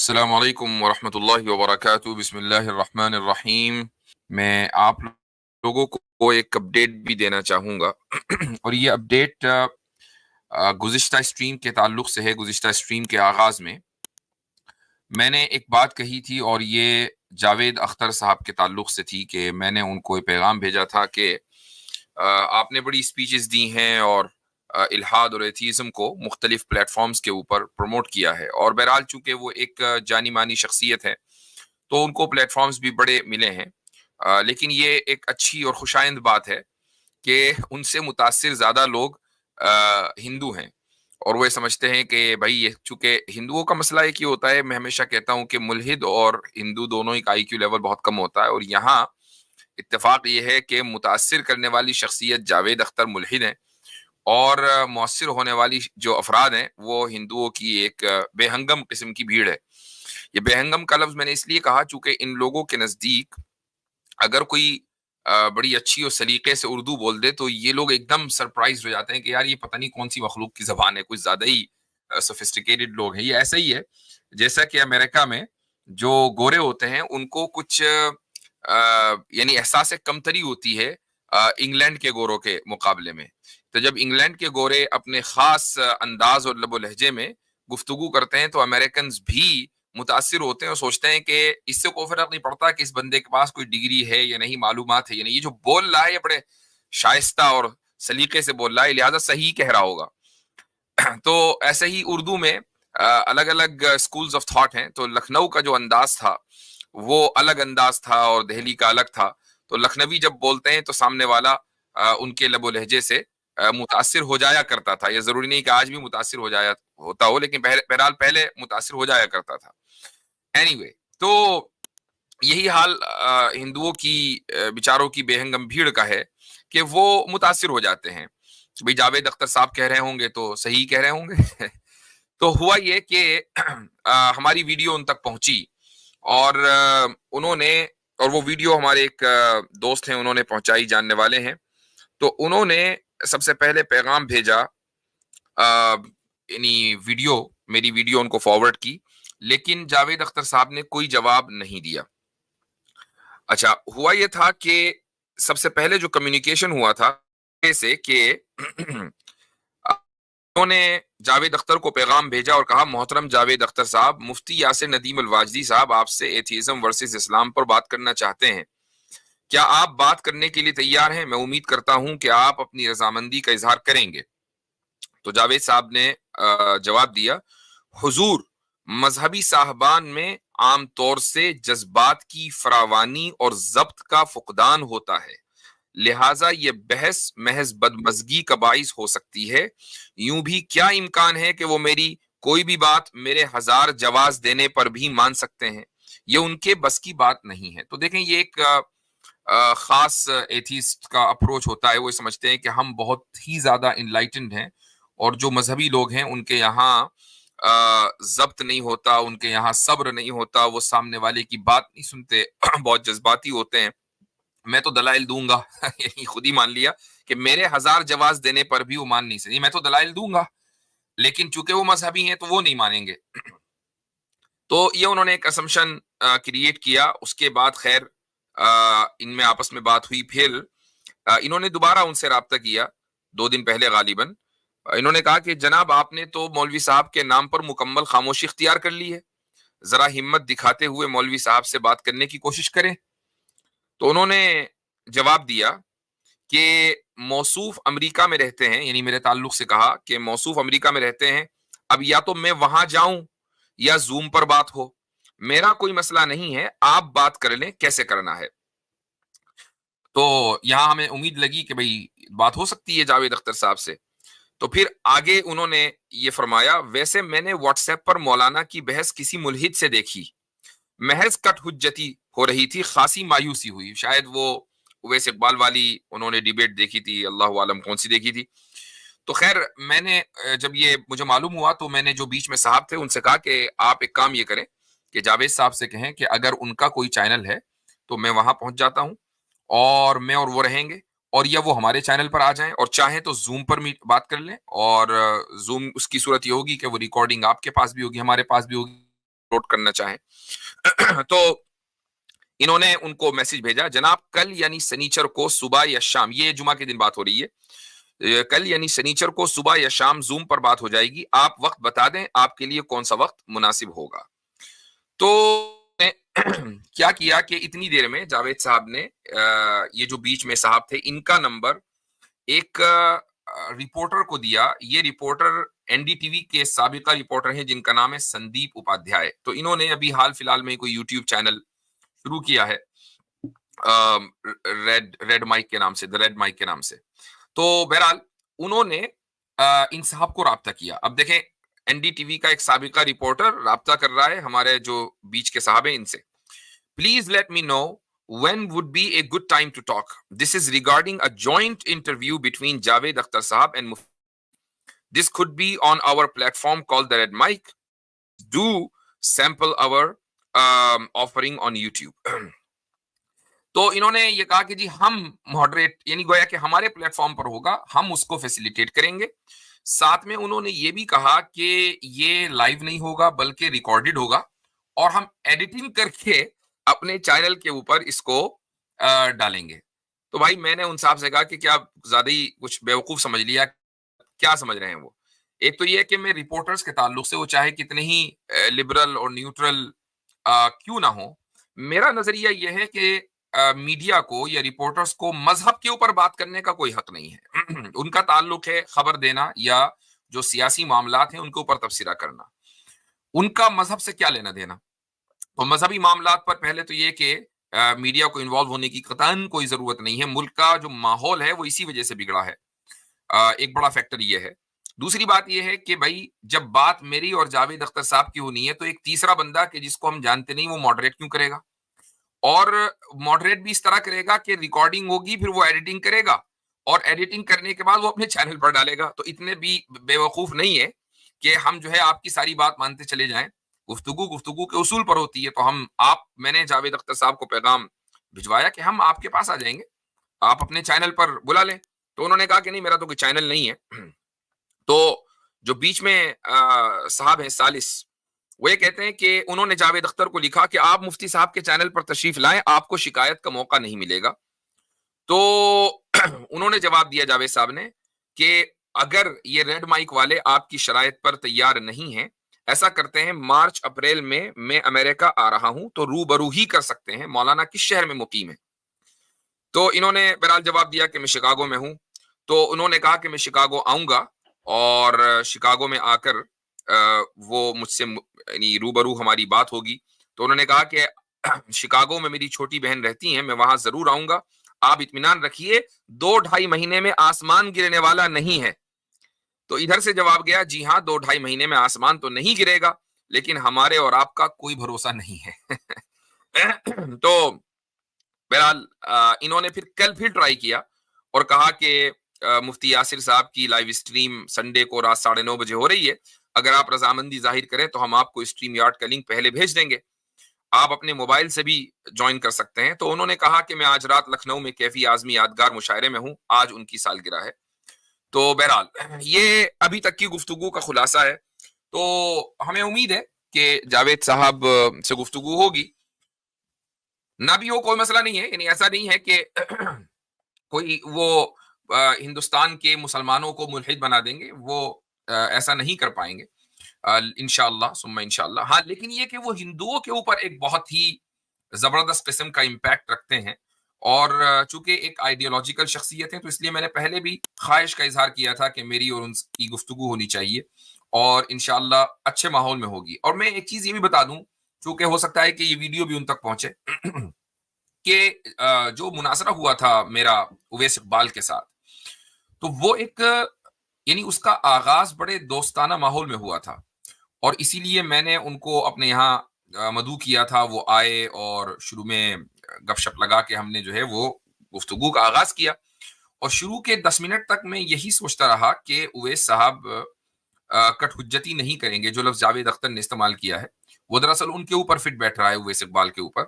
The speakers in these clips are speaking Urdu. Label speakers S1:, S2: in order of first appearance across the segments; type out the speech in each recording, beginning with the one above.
S1: السلام علیکم ورحمۃ اللہ وبرکاتہ، بسم اللہ الرحمن الرحیم۔ میں آپ لوگوں کو ایک اپڈیٹ بھی دینا چاہوں گا اور یہ اپڈیٹ گزشتہ اسٹریم کے تعلق سے ہے۔ گزشتہ اسٹریم کے آغاز میں نے ایک بات کہی تھی اور یہ جاوید اختر صاحب کے تعلق سے تھی کہ میں نے ان کو ایک پیغام بھیجا تھا کہ آپ نے بڑی اسپیچز دی ہیں اور الحاد اور ایتھیزم کو مختلف پلیٹ فارمز کے اوپر پروموٹ کیا ہے، اور بہرحال چونکہ وہ ایک جانی مانی شخصیت ہے تو ان کو پلیٹ فارمز بھی بڑے ملے ہیں، لیکن یہ ایک اچھی اور خوشائند بات ہے کہ ان سے متاثر زیادہ لوگ ہندو ہیں، اور وہ یہ سمجھتے ہیں کہ بھائی یہ چونکہ ہندوؤں کا مسئلہ ایک ہی ہوتا ہے۔ میں ہمیشہ کہتا ہوں کہ ملحد اور ہندو دونوں ہی کا آئی کیو لیول بہت کم ہوتا ہے، اور یہاں اتفاق یہ ہے کہ متاثر کرنے والی شخصیت جاوید اختر ملحد ہیں، اور مؤثر ہونے والی جو افراد ہیں وہ ہندوؤں کی ایک بے ہنگم قسم کی بھیڑ ہے۔ یہ بے ہنگم کا لفظ میں نے اس لیے کہا چونکہ ان لوگوں کے نزدیک اگر کوئی بڑی اچھی اور سلیقے سے اردو بول دے تو یہ لوگ ایک دم سرپرائز ہو جاتے ہیں کہ یار یہ پتہ نہیں کون سی مخلوق کی زبان ہے، کچھ زیادہ ہی سوفسٹیکیٹڈ لوگ ہیں۔ یہ ایسا ہی ہے جیسا کہ امریکہ میں جو گورے ہوتے ہیں ان کو کچھ یعنی احساس کمتری ہوتی ہے انگلینڈ کے گوروں کے مقابلے میں۔ تو جب انگلینڈ کے گورے اپنے خاص انداز اور لب و لہجے میں گفتگو کرتے ہیں تو امریکنز بھی متاثر ہوتے ہیں اور سوچتے ہیں کہ اس سے کوئی فرق نہیں پڑتا کہ اس بندے کے پاس کوئی ڈگری ہے یا نہیں، معلومات ہے یا نہیں، یہ جو بول رہا ہے یہ بڑے شائستہ اور سلیقے سے بول رہا ہے، لہٰذا صحیح کہہ رہا ہوگا۔ تو ایسے ہی اردو میں الگ الگ اسکولز آف تھاٹ ہیں، تو لکھنؤ کا جو انداز تھا وہ الگ انداز تھا اور دہلی کا الگ تھا۔ تو لکھنوی جب بولتے ہیں تو سامنے والا ان کے لب و لہجے سے متاثر ہو جایا کرتا تھا۔ یہ ضروری نہیں کہ آج بھی متاثر ہوتا ہو، لیکن بہرحال پہلے متاثر ہو جایا کرتا تھا۔ اینی تو یہی حال ہندوؤں کی بیچاروں کی بے ہنگم بھیڑ کا ہے کہ وہ متاثر ہو جاتے ہیں۔ بھئی جاوید اختر صاحب کہہ رہے ہوں گے تو صحیح کہہ رہے ہوں گے۔ تو ہوا یہ کہ ہماری ویڈیو ان تک پہنچی اور انہوں نے، اور وہ ویڈیو ہمارے ایک دوست ہیں انہوں نے پہنچائی، جاننے والے ہیں، تو انہوں نے سب سے پہلے پیغام بھیجا، یعنی میری ویڈیو ان کو فارورڈ کی، لیکن جاوید اختر صاحب نے کوئی جواب نہیں دیا۔ اچھا، ہوا یہ تھا کہ سب سے پہلے جو کمیونیکیشن ہوا تھا سے کہ انہوں نے جاوید اختر کو پیغام بھیجا اور کہا، محترم جاوید اختر صاحب، مفتی یاسر ندیم الواجدی صاحب آپ سے ایتھیزم ورسز اسلام پر بات کرنا چاہتے ہیں، کیا آپ بات کرنے کے لیے تیار ہیں؟ میں امید کرتا ہوں کہ آپ اپنی رضامندی کا اظہار کریں گے۔ تو جاوید صاحب نے جواب دیا، حضور، مذہبی صاحبان میں عام طور سے جذبات کی فراوانی اور ضبط کا فقدان ہوتا ہے، لہٰذا یہ بحث محض بدمزگی کا باعث ہو سکتی ہے۔ یوں بھی کیا امکان ہے کہ وہ میری کوئی بھی بات میرے ہزار جواز دینے پر بھی مان سکتے ہیں؟ یہ ان کے بس کی بات نہیں ہے۔ تو دیکھیں، یہ ایک خاص ایتھیسٹ کا اپروچ ہوتا ہے۔ وہ سمجھتے ہیں کہ ہم بہت ہی زیادہ انلائٹنڈ ہیں، اور جو مذہبی لوگ ہیں ان کے یہاں ضبط نہیں ہوتا، ان کے یہاں صبر نہیں ہوتا، وہ سامنے والے کی بات نہیں سنتے، بہت جذباتی ہوتے ہیں۔ میں تو دلائل دوں گا یعنی خود ہی مان لیا کہ میرے ہزار جواز دینے پر بھی وہ مان نہیں سکتے۔ میں تو دلائل دوں گا لیکن چونکہ وہ مذہبی ہیں تو وہ نہیں مانیں گے۔ تو یہ انہوں نے ایک اسمپشن کریٹ کیا۔ اس کے بعد خیر ان میں آپس میں بات ہوئی، پھر انہوں نے دوبارہ ان سے رابطہ کیا 2 دن پہلے غالباً۔ انہوں نے کہا کہ جناب آپ نے تو مولوی صاحب کے نام پر مکمل خاموشی اختیار کر لی ہے، ذرا ہمت دکھاتے ہوئے مولوی صاحب سے بات کرنے کی کوشش کریں۔ تو انہوں نے جواب دیا کہ موصوف امریکہ میں رہتے ہیں، یعنی میرے تعلق سے کہا کہ موصوف امریکہ میں رہتے ہیں، اب یا تو میں وہاں جاؤں یا زوم پر بات ہو، میرا کوئی مسئلہ نہیں ہے، آپ بات کر لیں کیسے کرنا ہے۔ تو یہاں ہمیں امید لگی کہ بھئی بات ہو سکتی ہے جاوید اختر صاحب سے۔ تو پھر آگے انہوں نے یہ فرمایا، ویسے میں نے واٹس ایپ پر مولانا کی بحث کسی ملحد سے دیکھی، محض کٹ حجتی ہو رہی تھی، خاصی مایوسی ہوئی۔ شاید وہ اویس اقبال والی انہوں نے ڈیبیٹ دیکھی تھی، اللہ عالم کون سی دیکھی تھی۔ تو خیر میں نے جب یہ مجھے معلوم ہوا تو میں نے جو بیچ میں صاحب تھے ان سے کہا کہ آپ ایک کام یہ کریں کہ جاوید صاحب سے کہیں کہ اگر ان کا کوئی چینل ہے تو میں وہاں پہنچ جاتا ہوں، اور میں اور وہ رہیں گے، اور یا وہ ہمارے چینل پر آ جائیں، اور چاہیں تو زوم پر بات کر لیں، اور زوم اس کی صورت یہ ہوگی کہ وہ ریکارڈنگ آپ کے پاس بھی ہوگی، ہمارے پاس بھی ہوگی، نوٹ کرنا چاہیں تو انہوں نے ان کو میسج بھیجا، جناب کل یعنی سنیچر کو صبح یا شام، یہ جمعہ کے دن بات ہو رہی ہے، کل یعنی سنیچر کو صبح یا شام زوم پر بات ہو جائے گی، آپ وقت بتا دیں آپ کے لیے کون سا وقت مناسب ہوگا۔ تو کیا کیا کہ اتنی دیر میں جاوید صاحب نے یہ جو بیچ میں صاحب تھے ان کا نمبر ایک رپورٹر کو دیا۔ یہ reporter N D T V کے سابقہ رپورٹر ہیں جن کا نام ہے سندیپ اپادھیائے۔ تو انہوں نے ابھی حال فی الحال میں کوئی یوٹیوب چینل شروع کیا ہے ریڈ مائک کے نام سے، دا ریڈ مائک کے نام سے۔ تو بہرحال انہوں نے ان صاحب کو رابطہ کیا۔ اب دیکھیں این ڈی ٹی وی کا ایک سابقہ رپورٹر رابطہ کر رہا ہے ہمارے جو بیچ کے صاحب ہیں ان سے، please let me know when would be a good time to talk. This is regarding a joint interview between Javed Akhtar Sahab and Mufti. This could be on our platform called the Red Mic. Do sample our offering on YouTube. تو انہوں نے یہ کہا کہ جی ہم ماڈریٹ، یعنی گویا کہ ہمارے پلیٹ فارم پر ہوگا، ہم اس کو فیسیلیٹیٹ کریں گے۔ ساتھ میں انہوں نے یہ بھی کہا کہ یہ لائیو نہیں ہوگا بلکہ ریکارڈڈ ہوگا، اور ہم ایڈیٹنگ کر کے اپنے چینل کے اوپر اس کو ڈالیں گے۔ تو بھائی میں نے ان صاحب سے کہا کہ کیا زیادہ ہی کچھ بیوقوف سمجھ لیا؟ کیا سمجھ رہے ہیں وہ؟ ایک تو یہ کہ میں رپورٹرز کے تعلق سے وہ چاہے کتنے ہی لبرل اور نیوٹرل کیوں نہ ہو، میرا نظریہ یہ ہے کہ میڈیا کو یا رپورٹرز کو مذہب کے اوپر بات کرنے کا کوئی حق نہیں ہے۔ ان کا تعلق ہے خبر دینا یا جو سیاسی معاملات ہیں ان کے اوپر تبصرہ کرنا، ان کا مذہب سے کیا لینا دینا۔ تو مذہبی معاملات پر پہلے تو یہ کہ میڈیا کو انوالو ہونے کی قطعاً کوئی ضرورت نہیں ہے، ملک کا جو ماحول ہے وہ اسی وجہ سے بگڑا ہے، ایک بڑا فیکٹر یہ ہے۔ دوسری بات یہ ہے کہ بھائی جب بات میری اور جاوید اختر صاحب کی ہونی ہے تو ایک تیسرا بندہ کہ جس کو ہم جانتے نہیں وہ ماڈریٹ کیوں کرے گا؟ اور ماڈریٹ بھی اس طرح کرے گا کہ ریکارڈنگ ہوگی پھر وہ ایڈیٹنگ کرے گا، اور ایڈیٹنگ کرنے کے بعد وہ اپنے چینل پر ڈالے گا۔ تو اتنے بھی بے وقوف نہیں ہے کہ ہم جو ہے آپ کی ساری بات مانتے چلے جائیں۔ گفتگو کے اصول پر ہوتی ہے۔ تو میں نے جاوید اختر صاحب کو پیغام بھجوایا کہ ہم آپ کے پاس آ جائیں گے، آپ اپنے چینل پر بلا لیں۔ تو انہوں نے کہا کہ نہیں میرا تو کوئی چینل نہیں ہے۔ تو جو بیچ میں صاحب ہیں سالس، وہ یہ کہتے ہیں کہ انہوں نے جاوید اختر کو لکھا کہ آپ مفتی صاحب کے چینل پر تشریف لائیں، آپ کو شکایت کا موقع نہیں ملے گا۔ تو انہوں نے جواب دیا جاوید صاحب نے کہ اگر یہ ریڈ مائک والے آپ کی شرائط پر تیار نہیں ہیں، ایسا کرتے ہیں مارچ اپریل میں امریکہ آ رہا ہوں تو روبرو ہی کر سکتے ہیں، مولانا کس شہر میں مقیم ہے؟ تو انہوں نے بہرحال جواب دیا کہ میں شکاگو میں ہوں۔ تو انہوں نے کہا کہ میں شکاگو آؤں گا، اور شکاگو میں آ کر وہ مجھ سے یعنی روبرو ہماری بات ہوگی۔ تو انہوں نے کہا کہ شکاگو میں میری چھوٹی بہن رہتی ہیں، میں وہاں ضرور آؤں گا، آپ اطمینان رکھیے 2-2.5 مہینے میں آسمان گرنے والا نہیں ہے۔ تو ادھر سے جواب گیا جی ہاں 2-2.5 مہینے میں آسمان تو نہیں گرے گا، لیکن ہمارے اور آپ کا کوئی بھروسہ نہیں ہے۔ تو بہرحال انہوں نے کل پھر ٹرائی کیا اور کہا کہ مفتی یاسر صاحب کی لائیو اسٹریم سنڈے کو رات 9:30 بجے ہو رہی ہے، اگر آپ رضامندی ظاہر کریں تو ہم آپ کو اسٹریم یارڈ کا لنک پہلے بھیج دیں گے، آپ اپنے موبائل سے بھی جوائن کر سکتے ہیں۔ تو انہوں نے کہا کہ میں آج رات لکھنؤ میں کیفی اعظمی یادگار مشاعرے میں ہوں، آج ان کی سالگرہ ہے۔ تو بہرحال یہ ابھی تک کی گفتگو کا خلاصہ ہے۔ تو ہمیں امید ہے کہ جاوید صاحب سے گفتگو ہوگی، نہ بھی ہو کوئی مسئلہ نہیں ہے، یعنی ایسا نہیں ہے کہ کوئی وہ ہندوستان کے مسلمانوں کو ملحد بنا دیں گے، وہ ایسا نہیں کر پائیں گے انشاءاللہ ثم انشاءاللہ۔ ہاں لیکن یہ کہ وہ ہندوؤں کے اوپر ایک بہت ہی زبردست قسم کا امپیکٹ رکھتے ہیں، اور چونکہ ایک آئیڈیالوجیکل شخصیت ہے تو اس لیے میں نے پہلے بھی خواہش کا اظہار کیا تھا کہ میری اور ان کی گفتگو ہونی چاہیے، اور انشاءاللہ اچھے ماحول میں ہوگی۔ اور میں ایک چیز یہ بھی بتا دوں، چونکہ ہو سکتا ہے کہ یہ ویڈیو بھی ان تک پہنچے، کہ جو مناظرہ ہوا تھا میرا اویس اقبال کے ساتھ، تو وہ ایک یعنی اس کا آغاز بڑے دوستانہ ماحول میں ہوا تھا، اور اسی لیے میں نے ان کو اپنے یہاں مدعو کیا تھا، وہ آئے اور شروع میں گپ شپ لگا کے ہم نے جو ہے وہ گفتگو کا آغاز کیا، اور شروع کے 10 منٹ تک میں یہی سوچتا رہا کہ اویس صاحب کٹ حجتی نہیں کریں گے۔ جو لفظ جاوید اختر نے استعمال کیا ہے وہ دراصل ان کے اوپر فٹ بیٹھ رہا ہے، اویس اقبال کے اوپر،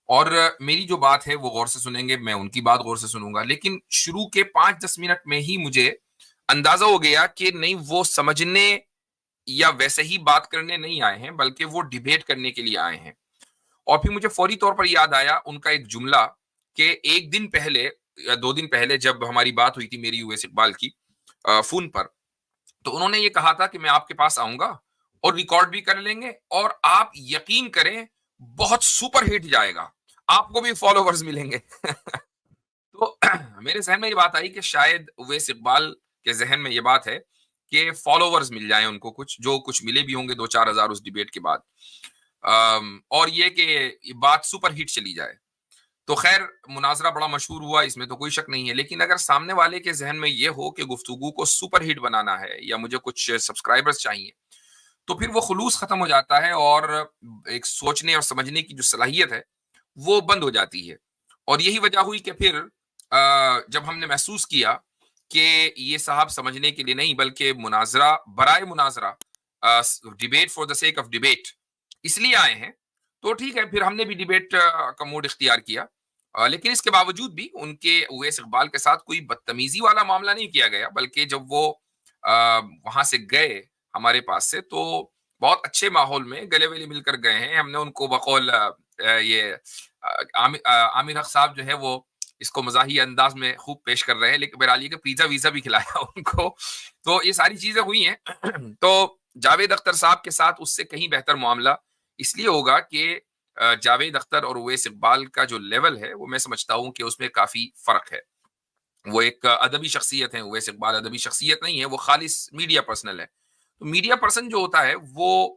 S1: اور میری جو بات ہے وہ غور سے سنیں گے، میں ان کی بات غور سے سنوں گا۔ لیکن شروع کے 5-10 منٹ میں ہی مجھے اندازہ ہو گیا کہ نہیں وہ سمجھنے یا ویسے ہی بات کرنے نہیں آئے ہیں بلکہ وہ ڈیبیٹ کرنے کے لیے آئے ہیں. اور پھر مجھے فوری طور پر یاد آیا ان کا ایک جملہ کہ ایک دن پہلے یا 2 دن پہلے جب ہماری بات ہوئی تھی میری اویس اقبال کی فون پر، تو انہوں نے یہ کہا تھا کہ میں آپ کے پاس آؤں گا اور ریکارڈ بھی کر لیں گے، اور آپ یقین کریں بہت سپر ہٹ جائے گا، آپ کو بھی فالوورز ملیں گے. تو میرے ذہن میں یہ بات آئی کہ شاید اویس اقبال کے ذہن میں یہ بات ہے کہ فالوورز مل جائیں ان کو، کچھ ملے بھی ہوں گے 2-4 ہزار اس ڈیبیٹ کے بعد، اور یہ کہ یہ بات سپر ہٹ چلی جائے. تو خیر مناظرہ بڑا مشہور ہوا، اس میں تو کوئی شک نہیں ہے، لیکن اگر سامنے والے کے ذہن میں یہ ہو کہ گفتگو کو سپر ہٹ بنانا ہے یا مجھے کچھ سبسکرائبرز چاہیے، تو پھر وہ خلوص ختم ہو جاتا ہے اور ایک سوچنے اور سمجھنے کی جو صلاحیت ہے وہ بند ہو جاتی ہے. اور یہی وجہ ہوئی کہ پھر جب ہم نے محسوس کیا کہ یہ صاحب سمجھنے کے لیے نہیں بلکہ مناظرہ برائے مناظرہ، debate for the sake of debate اس لیے آئے ہیں، تو ٹھیک ہے پھر ہم نے بھی ڈیبیٹ کا موڈ اختیار کیا. لیکن اس کے باوجود بھی ان کے اویس اقبال کے ساتھ کوئی بدتمیزی والا معاملہ نہیں کیا گیا، بلکہ جب وہ وہاں سے گئے ہمارے پاس سے تو بہت اچھے ماحول میں گلے ویلے مل کر گئے ہیں. ہم نے ان کو بقول یہ عامر حق صاحب جو ہے وہ اس کو مزاحیہ انداز میں خوب پیش کر رہے ہیں، لیکن بہرحال کہ پیزا ویزا بھی کھلایا ان کو، تو یہ ساری چیزیں ہوئی ہیں. تو جاوید اختر صاحب کے ساتھ اس سے کہیں بہتر معاملہ اس لیے ہوگا کہ جاوید اختر اور اویس اقبال کا جو لیول ہے وہ میں سمجھتا ہوں کہ اس میں کافی فرق ہے. وہ ایک ادبی شخصیت ہے، اویس اقبال ادبی شخصیت نہیں ہے، وہ خالص میڈیا پرسنل ہے. تو میڈیا پرسن جو ہوتا ہے وہ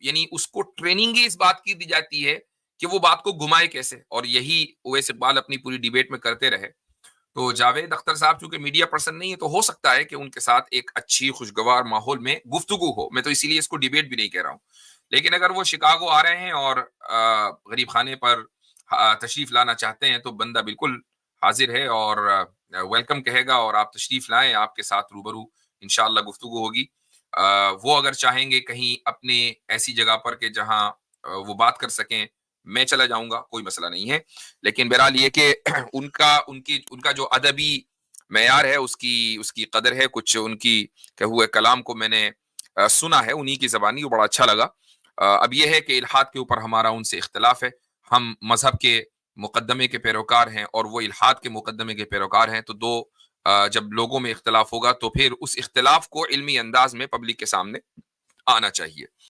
S1: یعنی اس کو ٹریننگ ہی اس بات کی دی جاتی ہے کہ وہ بات کو گھمائے کیسے، اور یہی اویس اقبال اپنی پوری ڈیبیٹ میں کرتے رہے. تو جاوید اختر صاحب چونکہ میڈیا پرسن نہیں ہے تو ہو سکتا ہے کہ ان کے ساتھ ایک اچھی خوشگوار ماحول میں گفتگو ہو، میں تو اسی لیے اس کو ڈیبیٹ بھی نہیں کہہ رہا ہوں. لیکن اگر وہ شکاگو آ رہے ہیں اور غریب خانے پر تشریف لانا چاہتے ہیں تو بندہ بالکل حاضر ہے اور ویلکم کہے گا، اور آپ تشریف لائیں، آپ کے ساتھ روبرو انشاءاللہ گفتگو ہوگی. وہ اگر چاہیں گے کہیں اپنے ایسی جگہ پر کہ جہاں وہ بات کر سکیں، میں چلا جاؤں گا، کوئی مسئلہ نہیں ہے. لیکن بہرحال یہ کہ ان کا جو ادبی معیار ہے اس کی قدر ہے. کچھ ان کی کہ ہوئے کلام کو میں نے سنا ہے انہی کی زبانی، وہ بڑا اچھا لگا. اب یہ ہے کہ الحاد کے اوپر ہمارا ان سے اختلاف ہے، ہم مذہب کے مقدمے کے پیروکار ہیں اور وہ الحاد کے مقدمے کے پیروکار ہیں. تو جب لوگوں میں اختلاف ہوگا تو پھر اس اختلاف کو علمی انداز میں پبلک کے سامنے آنا چاہیے.